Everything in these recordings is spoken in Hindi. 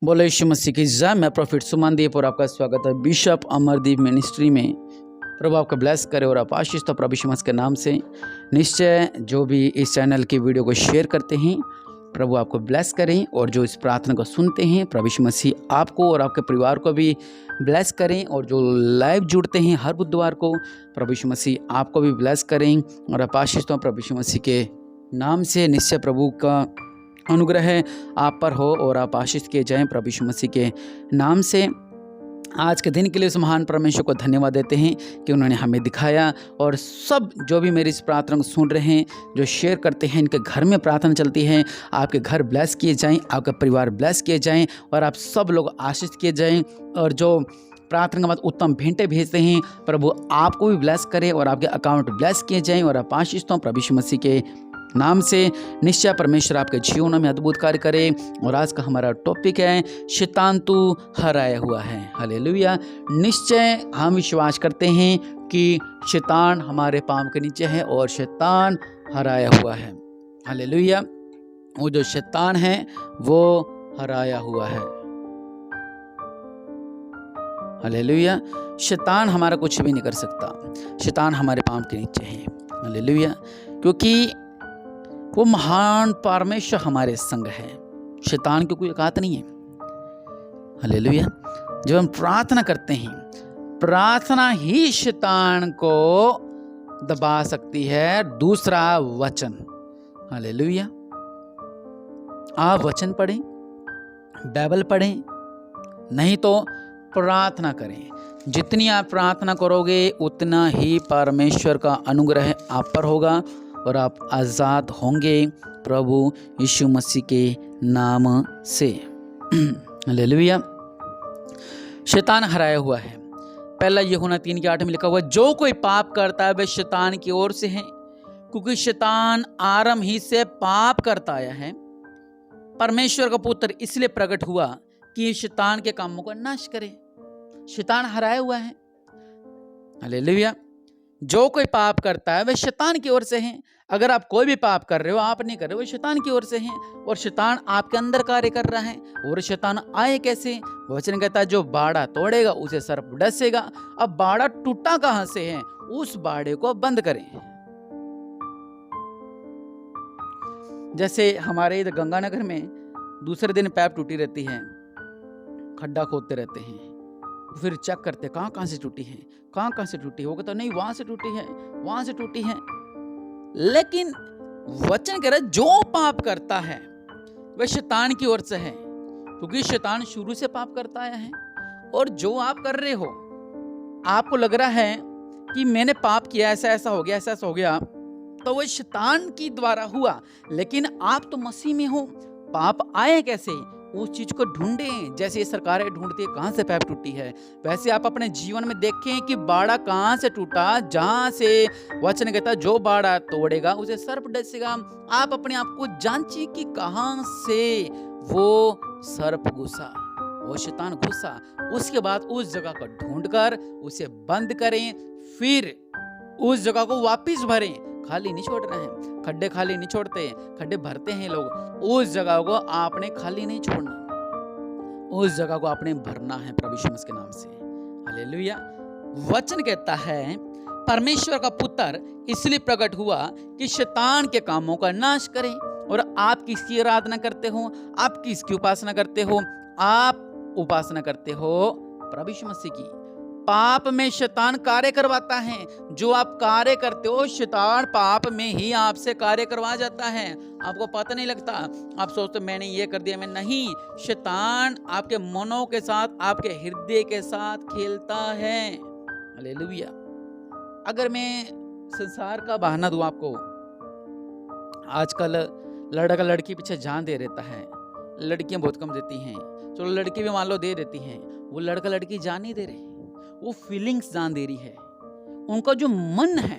बोले यीशु मसीह की जय। मैं प्रॉफिट सुमनदीप और आपका स्वागत है बिशप अमरदीप मिनिस्ट्री में। प्रभु आपका ब्लेस करे और आप आशीष तो प्रभु यीशु मसीह के नाम से निश्चय जो भी इस चैनल की वीडियो को शेयर करते हैं प्रभु आपको ब्लेस करें, और जो इस प्रार्थना को सुनते हैं प्रभु यीशु मसीह आपको और आपके परिवार को भी ब्लेस करें, और जो लाइव जुड़ते हैं हर बुधवार को प्रभु यीशु मसीह आपको भी ब्लेस करें और आप आशीष तो प्रभु यीशु मसीह के नाम से। निश्चय प्रभु का अनुग्रह आप पर हो और आप आशीष किए जाएं प्रभु यीशु मसीह के नाम से। आज के दिन के लिए उस महान परमेश्वर को धन्यवाद देते हैं कि उन्होंने हमें दिखाया, और सब जो भी मेरी इस प्रार्थना को सुन रहे हैं, जो शेयर करते हैं, इनके घर में प्रार्थना चलती है, आपके घर ब्लेस किए जाएं, आपका परिवार ब्लेस किए जाएं और आप सब लोग आशीष किए जाएं। और जो प्रार्थना के बाद उत्तम भेंटें भेजते हैं प्रभु आपको भी ब्लेस करे और आपके अकाउंट ब्लेस किए जाएं और आप आशीष तो प्रभु यीशु मसीह के नाम से। निश्चय परमेश्वर आपके जीवन में अद्भुत कार्य करे। और आज का हमारा टॉपिक है शैतान तू हराया हुआ है। हालेलुया। निश्चय हम विश्वास करते हैं कि शैतान हमारे पांव के नीचे है और शैतान हराया हुआ है। हालेलुया। वो जो शैतान है वो हराया हुआ है। हालेलुया। शैतान हमारा कुछ भी नहीं कर सकता। शैतान हमारे पांव के नीचे है। हालेलुया। क्योंकि वो महान परमेश्वर हमारे संग है। शैतान की कोई औकात नहीं है। हालेलुया। जब हम प्रार्थना करते हैं, प्रार्थना ही शैतान को दबा सकती है। दूसरा वचन। हालेलुया। आप वचन पढ़ें, बाइबल पढ़ें, नहीं तो प्रार्थना करें। जितनी आप प्रार्थना करोगे उतना ही परमेश्वर का अनुग्रह आप पर होगा और आप आज़ाद होंगे प्रभु यीशु मसीह के नाम से। हालेलुया। शैतान हराया हुआ है। पहला यूहन्ना 3:8 में लिखा हुआ है, जो कोई पाप करता है वह शैतान की ओर से है, क्योंकि शैतान आरंभ ही से पाप करता आया है। परमेश्वर का पुत्र इसलिए प्रकट हुआ कि शैतान के कामों का नाश करे। शैतान हराया हुआ है। हालेलुया। जो कोई पाप करता है वह शैतान की ओर से है। अगर आप कोई भी पाप कर रहे हो, आप नहीं कर रहे हो, शैतान की ओर से हैं, और शैतान आपके अंदर कार्य कर रहा है। और शैतान आए कैसे? वचन कहता है जो बाड़ा तोड़ेगा उसे सर्प डसेगा। अब बाड़ा टूटा कहां से है? उस बाड़े को बंद करें। जैसे हमारे इधर गंगानगर में दूसरे दिन पाइप टूटी रहती है, खड्डा खोदते रहते हैं, फिर चेक करते कहां से टूटी है, कहां से टूटी है। वो कहता नहीं वहां से टूटी है, वहां से टूटी है। लेकिन वचन कह रहा है जो पाप करता है वह शैतान की ओर से है, क्योंकि शैतान शुरू से पाप करता आया है। और जो आप कर रहे हो, आपको लग रहा है कि मैंने पाप किया, ऐसा ऐसा हो गया, ऐसा ऐसा हो गया, तो वह शैतान की द्वारा हुआ। लेकिन आप तो मसीह में हो। पाप आए कैसे? उस चीज को ढूंढें। जैसे ये सरकारें ढूंढती है कहां से पाइप टूटी है, वैसे आप अपने जीवन में देखें कि बाड़ा कहां से टूटा, जहां से वचन कहता है जो बाड़ा तोड़ेगा उसे सर्प डसेगा। आप अपने आप को जांचिए कि कहां से वो सर्प घुसा, वो शैतान घुसा। उसके बाद उस जगह को ढूंढकर उसे बंद करें, फिर उस जगह को वापिस भरें। खाली नहीं छोड़ रहे हैं, खड्डे खाली नहीं छोड़ते, खड्डे भरते हैं लोग। उस जगह को आपने खाली नहीं छोड़ना, उस जगह को आपने भरना है प्रभु यीशु मसीह के नाम से। हालेलुया। वचन कहता है परमेश्वर का पुत्र इसलिए प्रकट हुआ कि शैतान के कामों का नाश करे। और आप किसकी आराधना करते हो? आप किसकी उपासना करते हो? आप उपासना करते हो प्रभु यीशु मसीह की। पाप में शैतान कार्य करवाता है। जो आप कार्य करते हो शैतान पाप में ही आपसे कार्य करवा जाता है। आपको पता नहीं लगता। आप सोचते मैंने ये कर दिया, मैं नहीं। शैतान आपके मनों के साथ, आपके हृदय के साथ खेलता है। हालेलुया। अगर मैं संसार का बहाना दूं आपको, आजकल लड़का लड़की पीछे जान दे देता है। लड़कियां बहुत कम देती हैं, चलो लड़की भी मान लो दे देती हैं। वो लड़का लड़की जान नहीं दे रहे, वो फीलिंग्स जान दे रही है। उनका जो मन है,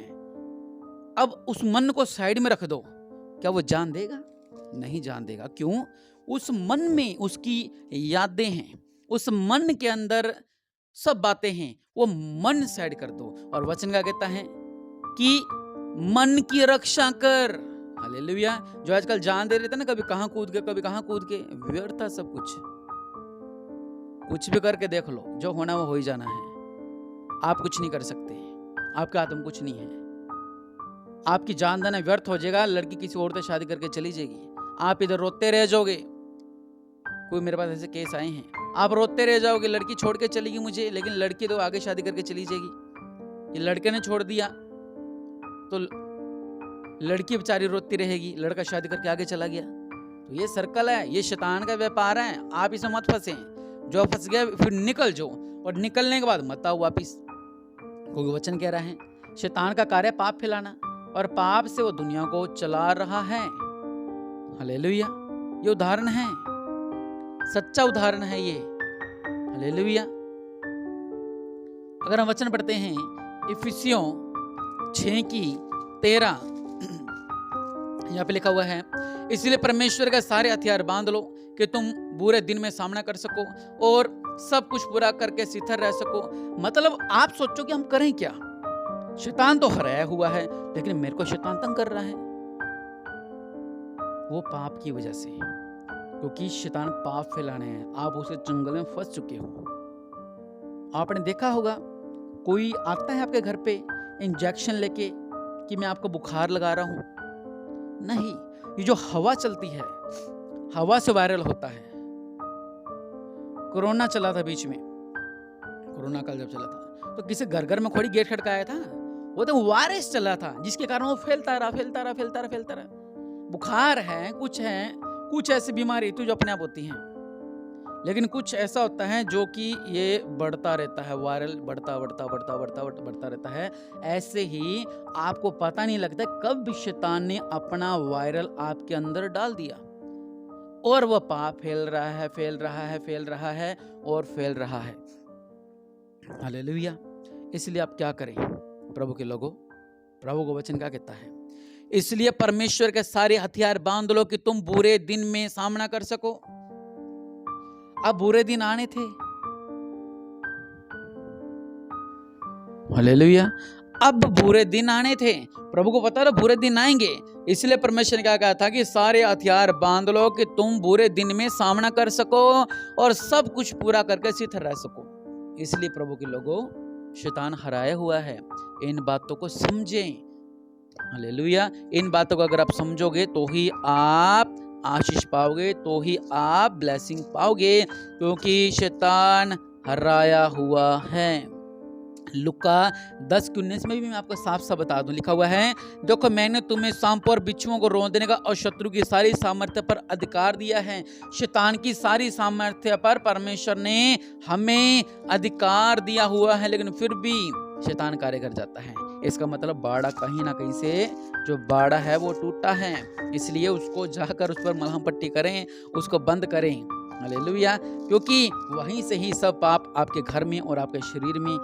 अब उस मन को साइड में रख दो, क्या वो जान देगा? नहीं जान देगा। क्यों? उस मन में उसकी यादें हैं, उस मन के अंदर सब बातें हैं। वो मन साइड कर दो। और वचन क्या कहता है कि मन की रक्षा कर। हालेलुया। जो आजकल जान दे रहे थे ना, कभी कहाँ कूद के, कभी कहाँ कूद के, व्यर्थ था सब कुछ। कुछ भी करके देख लो, जो होना वो हो ही जाना है। आप कुछ नहीं कर सकते, आपके हाथ में कुछ नहीं है। आपकी जान देना व्यर्थ हो जाएगा, लड़की किसी और से शादी करके चली जाएगी, आप इधर रोते रह जाओगे। कोई मेरे पास ऐसे केस आए हैं, आप रोते रह जाओगे, लड़की छोड़ के चलेगी मुझे, लेकिन लड़की तो आगे शादी करके चली जाएगी। ये लड़के ने छोड़ दिया तो लड़की बेचारी रोती रहेगी, लड़का शादी करके आगे चला गया। तो ये सर्कल है, ये शैतान का व्यापार है। आप इसमें मत फंसे, जो फंस गया फिर निकल जाओ, और निकलने के बाद मत आओ वापिस। क्योंकि वचन कह रहा है शैतान का कार्य पाप फैलाना, और पाप से वो दुनिया को चला रहा है। हालेलुया, ये उदाहरण है, सच्चा उदाहरण है ये। हालेलुया। अगर हम वचन पढ़ते हैं इफिसियों 6:13, यहाँ पे लिखा हुआ है, इसलिए परमेश्वर का सारे हथियार बांध लो कि तुम बुरे दिन में सामना कर सको और सब कुछ पूरा करके स्थिर रह सको। मतलब आप सोचो कि हम करें क्या? शैतान तो हराया हुआ है, लेकिन मेरे को शैतान तंग कर रहा है, वो पाप की वजह से, क्योंकि शैतान पाप फैलाने हैं। आप उसे जंगल में फंस चुके हो। आपने देखा होगा कोई आता है आपके घर पे इंजेक्शन लेके कि मैं आपको बुखार लगा रहा हूं, नहीं, ये जो हवा चलती है, हवा से वायरल होता है। कोरोना चला था बीच में, कोरोना काल जब चला था तो किसी घर घर में थोड़ी गेट खटकाया था, वो तो वायरस चला था, जिसके कारण वो फैलता रहा। बुखार है, कुछ ऐसी बीमारी तो जो अपने आप होती हैं, लेकिन कुछ ऐसा होता है जो कि ये बढ़ता रहता है, वायरल बढ़ता रहता है। ऐसे ही आपको पता नहीं लगता कब शैतान ने अपना वायरल आपके अंदर डाल दिया, और वह पाप फैल रहा है। हालेलुया। इसलिए आप क्या करें प्रभु के लोगों? प्रभु का वचन क्या कहता है? इसलिए परमेश्वर के सारे हथियार बांध लो कि तुम बुरे दिन में सामना कर सको। अब बुरे दिन आने थे, हालेलुया, अब बुरे दिन आने थे। प्रभु को पता था बुरे दिन आएंगे, इसलिए परमेश्वर ने क्या कहा था कि सारे हथियार बांध लो कि तुम बुरे दिन में सामना कर सको और सब कुछ पूरा करके स्थिर रह सको। इसलिए प्रभु के लोगों, शैतान हराया हुआ है, इन बातों को समझें। हालेलुया। इन बातों को अगर आप समझोगे तो ही आप आशीष पाओगे, तो ही आप ब्लेसिंग पाओगे, क्योंकि शैतान हराया हुआ है। लुका 10:19 में भी मैं आपको साफ साफ बता दूं, लिखा हुआ है, देखो मैंने तुम्हें सांपों और बिच्छुओं को रोंदने का और शत्रु की सारी सामर्थ्य पर अधिकार दिया है। शैतान की सारी सामर्थ्य पर परमेश्वर ने हमें अधिकार दिया हुआ है, लेकिन फिर भी शैतान कार्य कर जाता है। इसका मतलब बाड़ा कहीं ना कहीं से जो बाड़ा है वो टूटा है, इसलिए उसको जाकर उस पर मलहम पट्टी करें, उसको बंद करें। हालेलुया। क्योंकि वहीं से ही सब पाप आपके घर में और आपके शरीर में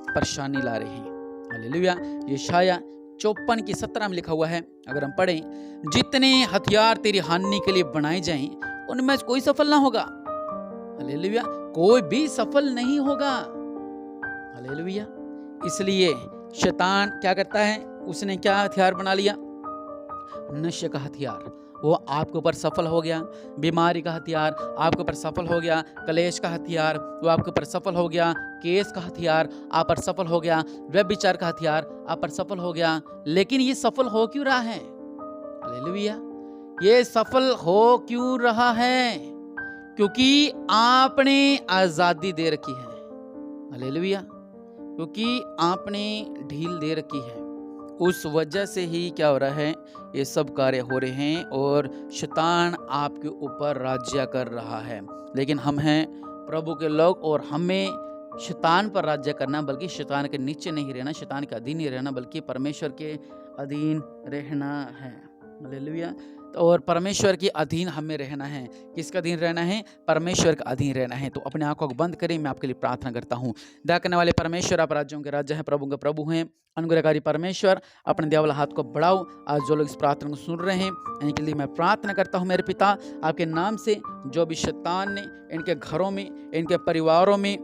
परेशानी ला रहे हैं। हालेलुया। यशाया 54:17 में लिखा हुआ है, अगर हम पढ़ें, जितने हथियार तेरी हानि के लिए बनाए जाएं उनमें कोई सफल ना होगा। हालेलुया। कोई भी सफल नहीं होगा। हालेलुया। इसलिए शैतान क्या करता है, उसने क्या हथियार बना लिया? नशे का हथियार, वो आपके ऊपर सफल हो गया। बीमारी का हथियार आपके ऊपर सफल हो गया। कलेश का हथियार वो आपके ऊपर सफल हो गया। केस का हथियार आप पर सफल हो गया। व्यभिचार का हथियार आप पर सफल हो गया। लेकिन ये सफल हो क्यों रहा है? हालेलुया। ये सफल हो क्यों रहा है? क्योंकि आपने आजादी दे रखी है। हालेलुया। क्योंकि आपने ढील दे रखी है, उस वजह से ही क्या हो रहा है, ये सब कार्य हो रहे हैं और शैतान आपके ऊपर राज्य कर रहा है। लेकिन हम हैं प्रभु के लोग और हमें शैतान पर राज्य करना, बल्कि शैतान के नीचे नहीं रहना, शैतान के अधीन नहीं रहना, बल्कि परमेश्वर के अधीन रहना है। हालेलुया। और परमेश्वर के अधीन हमें रहना है। किसका अधीन रहना है? परमेश्वर का अधीन रहना है। तो अपने आंखों को बंद करें, मैं आपके लिए प्रार्थना करता हूँ। दया करने वाले परमेश्वर, आप राज्यों के राज्य हैं, प्रभु के प्रभु हैं, अनुग्रहकारी परमेश्वर, अपने दिया वाला हाथ को बढ़ाओ। आज जो लोग इस प्रार्थना को सुन रहे हैं इनके लिए मैं प्रार्थना करता हूँ मेरे पिता, आपके नाम से, जो भी शैतान ने इनके घरों में, इनके परिवारों में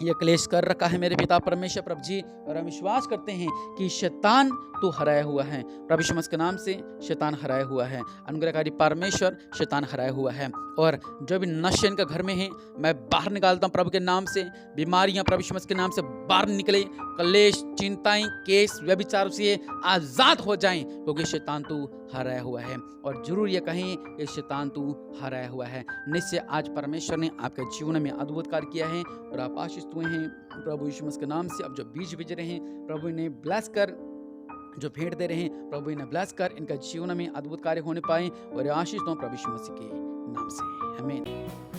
ये क्लेश कर रखा है मेरे पिता परमेश्वर प्रभु जी, और हम विश्वास करते हैं कि शैतान तू हराया हुआ है। प्रभु यीशु मसीह के नाम से शैतान हराया हुआ है। अनुग्रहकारी परमेश्वर शैतान हराया हुआ है। और जो भी नशे इनके घर में है मैं बाहर निकालता हूँ प्रभु के नाम से। बीमारियां प्रभु यीशु मसीह के नाम से बाहर निकले। क्लेश, चिंताएं, केस, व्यभिचार से आजाद हो जाएं, क्योंकि शैतान तू हराया हुआ है। और जरूर ये कहें कि शैतान तू हराया हुआ है। निश्चय आज परमेश्वर ने आपके जीवन में अद्भुत कार्य किया है और आप आशीषित हुए हैं प्रभु यीशु मसीह के नाम से। अब जो बीज बीज रहे हैं प्रभु इन्हें ब्लेस कर, जो भेंट दे रहे हैं प्रभु इन्हें ब्लेस कर, इनका जीवन में अद्भुत कार्य होने पाए और आशीष दो प्रभु यीशु मसीह के नाम से। आमीन।